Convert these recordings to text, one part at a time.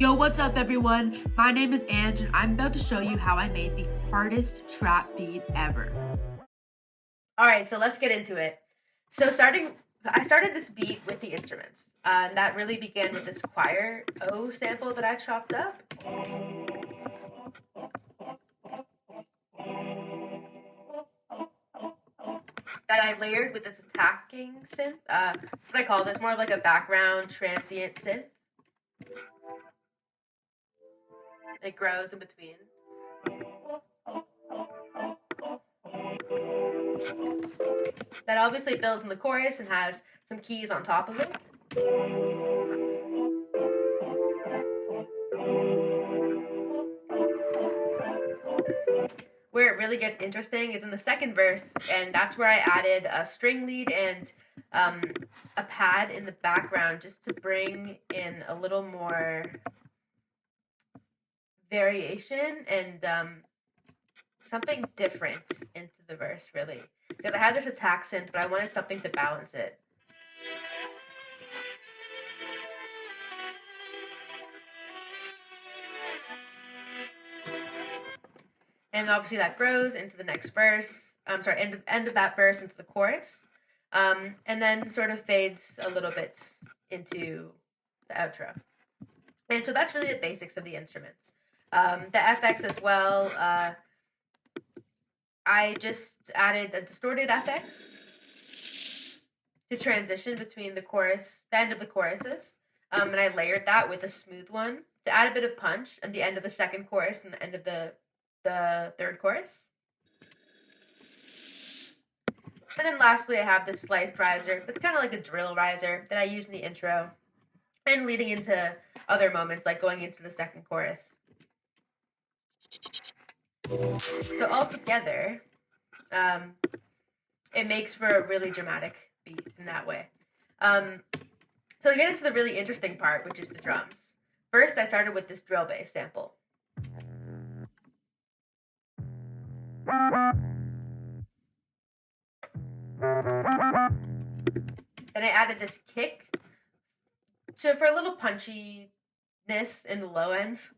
Yo, what's up everyone? My name is Ange and I'm about to show you how I made the hardest trap beat ever. Alright, so let's get into it. I started this beat with the instruments. And that really began with this choir O sample that I chopped up. That I layered with this attacking synth. That's what I call this, more of like a background transient synth. It grows in between. That obviously builds in the chorus and has some keys on top of it. Where it really gets interesting is in the second verse, and that's where I added a string lead and a pad in the background just to bring in a little more variation and something different into the verse, really. Because I had this attack synth, but I wanted something to balance it. And obviously that grows into the next verse. End of that verse into the chorus. And then sort of fades a little bit into the outro. And so that's really the basics of the instruments. The FX as well, I just added a distorted FX to transition between the end of the choruses. And I layered that with a smooth one to add a bit of punch at the end of the second chorus and the end of the third chorus. And then lastly, I have this sliced riser. That's kind of like a drill riser that I use in the intro and leading into other moments, like going into the second chorus. So altogether, it makes for a really dramatic beat in that way. So to get into the really interesting part, which is the drums. First, I started with this drill bass sample. Then I added this kick for a little punchiness in the low ends.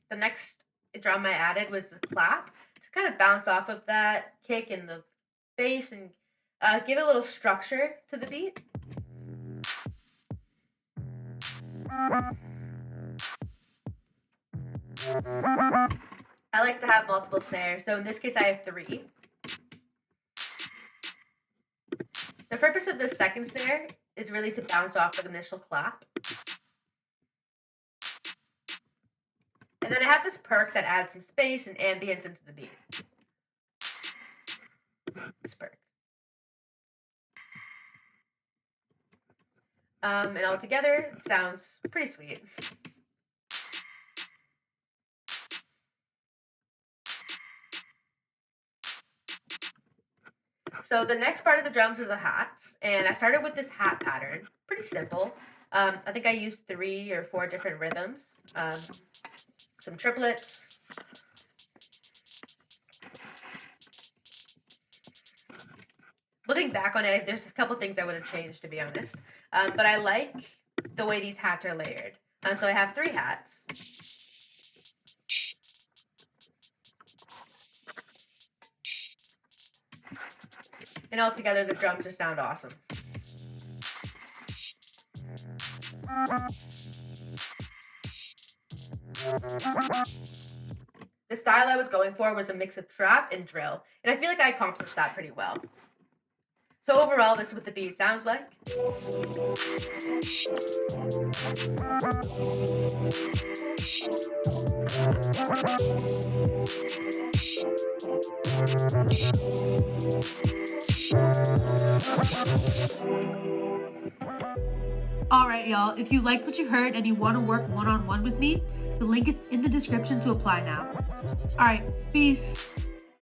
The next drum I added was the clap to kind of bounce off of that kick and the bass and give a little structure to the beat. I like to have multiple snares, so in this case I have 3. The purpose of this second snare is really to bounce off the initial clap. And then I have this perk that adds some space and ambience into the beat. This perk. And all together, it sounds pretty sweet. So the next part of the drums is the hats, and I started with this hat pattern. Pretty simple. I think I used 3 or 4 different rhythms, some triplets, looking back on it, there's a couple things I would have changed, to be honest, but I like the way these hats are layered. So I have 3 hats. And all together, the drums just sound awesome. The style I was going for was a mix of trap and drill, and I feel like I accomplished that pretty well. So overall, this is what the beat sounds like. Alright y'all, if you liked what you heard and you want to work one-on-one with me, the link is in the description to apply now. Alright, peace.